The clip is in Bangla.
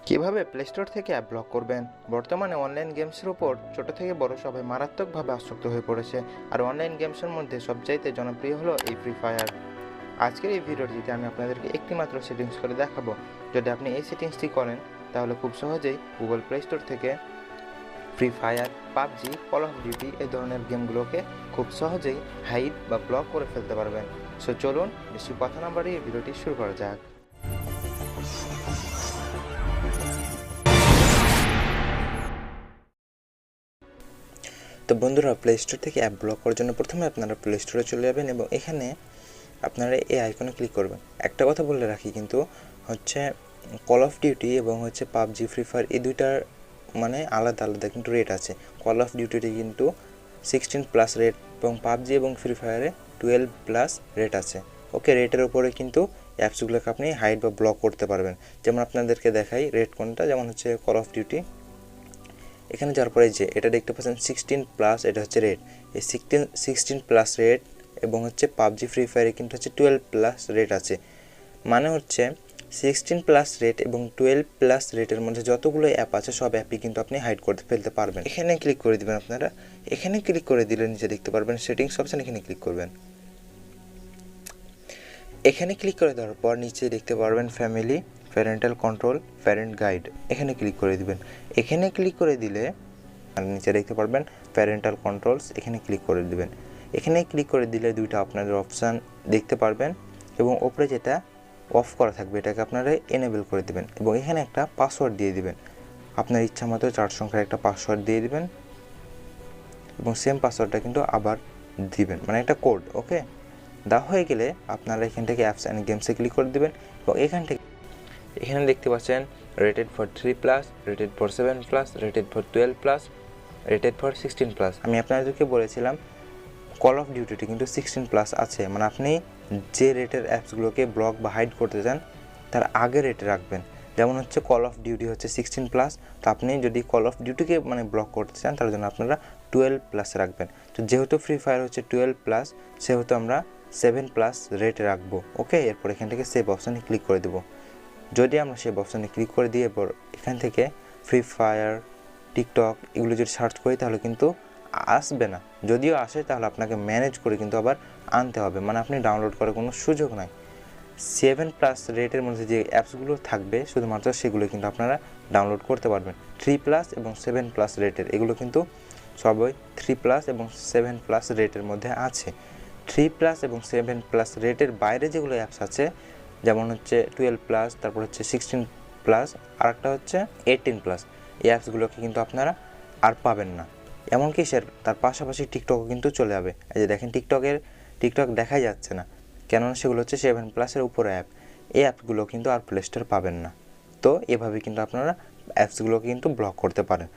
কিভাবে প্লে স্টোর থেকে অ্যাপ ব্লক করবেন? বর্তমানে অনলাইন গেমসের উপর ছোট থেকে বড় সবাই মারাত্মকভাবে আসক্ত হয়ে পড়েছে। আর অনলাইন গেমসের মধ্যে সবচাইতে জনপ্রিয় হলো এই ফ্রি ফায়ার। আজকের এই ভিডিওটিতে আমি আপনাদেরকে একটি মাত্র সেটিংস করে দেখাবো। যদি আপনি এই সেটিংসটি করেন তাহলে খুব সহজেই গুগল প্লে স্টোর থেকে free fire, PUBG, call of duty এই ধরনের গেমগুলোকে খুব সহজেই হাইড বা ব্লক করে ফেলতে পারবেন। সো চলুন বেশি কথা না বাড়িয়ে ভিডিওটি শুরু করা যাক। তো বন্ধুরা, প্লে স্টোর থেকে অ্যাপ ব্লক করার জন্য প্রথমে আপনারা প্লে স্টোরে চলে যাবেন এবং এখানে আপনারা এই আইকনে ক্লিক করবেন। একটা কথা বলে রাখি, কিন্তু হচ্ছে কল অফ ডিউটি এবং হচ্ছে পাবজি, ফ্রি ফায়ার এই দুইটার মানে আলাদা আলাদা কিন্তু রেট আছে। কল অফ ডিউটিতে কিন্তু 16+ রেট এবং পাবজি এবং ফ্রি ফায়ারে 12+ রেট আছে। ওকে, রেটের ওপরে কিন্তু অ্যাপসগুলোকে আপনি হাইড বা ব্লক করতে পারবেন। যেমন আপনাদেরকে দেখাই রেট কোনটা। যেমন হচ্ছে কল অফ ডিউটি, এখানে যাওয়ার পরে যে এটা দেখতে পাচ্ছেন 16+, এটা হচ্ছে রেট। এই 16+ রেট এবং হচ্ছে পাবজি, ফ্রি ফায়ারে কিন্তু হচ্ছে 12+ রেট আছে। মানে হচ্ছে 16+ রেট এবং 12+ রেটের মধ্যে যতগুলো অ্যাপ আছে সব অ্যাপই কিন্তু আপনি হাইড করতে ফেলতে পারবেন। এখানে ক্লিক করে দিবেন আপনারা। এখানে ক্লিক করে দিলে নিচে দেখতে পারবেন সেটিংস অপশন, এখানে ক্লিক করবেন। এখানে ক্লিক করে দেওয়ার পর নিচে দেখতে পারবেন family, parental control, parent guide, এখানে ক্লিক করে দিবেন। এখানে ক্লিক করে দিলে আর নিচে দেখতে পারবেন প্যারেন্টাল কন্ট্রোলস, এখানে ক্লিক করে দিবেন। এখানে ক্লিক করে দিলে দুইটা আপনাদের অপশান দেখতে পারবেন এবং ওপরে যেটা অফ করা থাকবে এটাকে আপনারা এনেবল করে দিবেন এবং এখানে একটা পাসওয়ার্ড দিয়ে দিবেন। আপনার ইচ্ছা মতো 4 সংখ্যার একটা পাসওয়ার্ড দিয়ে দিবেন এবং সেম পাসওয়ার্ডটা কিন্তু আবার দিবেন, মানে একটা কোড। ওকে, দেওয়া হয়ে গেলে আপনারা এখান থেকে অ্যাপস অ্যান্ড গেমসে ক্লিক করে দেবেন এবং এখানে দেখতে পাচ্ছেন rated for 3+, rated for 7+, rated for 12+, rated for 16+। আমি আপনাদেরকে বলেছিলাম কল অফ ডিউটিতে কিন্তু 16+ আছে, মানে আপনি যে রেটের অ্যাপসগুলোকে ব্লক বা হাইড করতে চান তার আগে রেটে রাখবেন। যেমন হচ্ছে কল অফ ডিউটি হচ্ছে 16+, তো আপনি যদি কল অফ ডিউটিকে মানে ব্লক করতে চান তার জন্য আপনারা 12+ রাখবেন। তো যেহেতু ফ্রি ফায়ার হচ্ছে 12+, সেহেতু আমরা 7+ রেটে রাখবো। ওকে, এরপর এখান থেকে সেভ অপশানে ক্লিক করে দেবো। যদি আমরা সেভ অপশানে ক্লিক করে দিয়ে পর এখান থেকে ফ্রি ফায়ার, টিকটক এগুলো যদি সার্চ করি তাহলে কিন্তু আসবে না। যদিও আসে তাহলে আপনাকে ম্যানেজ করে কিন্তু আবার আনতে হবে, মানে আপনি ডাউনলোড করার কোনো সুযোগ নাই। 7+ রেটের মধ্যে যে অ্যাপসগুলো থাকবে শুধুমাত্র সেগুলো কিন্তু আপনারা ডাউনলোড করতে পারবেন। 3+ এবং 7+ রেটের এগুলো কিন্তু সবই 3+ এবং 7+ রেটের মধ্যে আছে। 3+ এবং 7+ রেটের বাইরে যেগুলো অ্যাপস আছে, যেমন হচ্ছে 12+, তারপর হচ্ছে 16+, আর একটা হচ্ছে 18+, এই অ্যাপসগুলোকে কিন্তু আপনারা আর পাবেন না। এমনকি তার পাশাপাশি টিকটকও কিন্তু চলে যাবে। এই যে দেখেন টিকটক দেখাই যাচ্ছে না, কেননা সেগুলো হচ্ছে 7+-এর উপরে অ্যাপ। এই অ্যাপগুলো কিন্তু আর প্লে স্টোরে পাবেন না। তো এভাবে কিন্তু আপনারা অ্যাপসগুলোকে কিন্তু ব্লক করতে পারেন।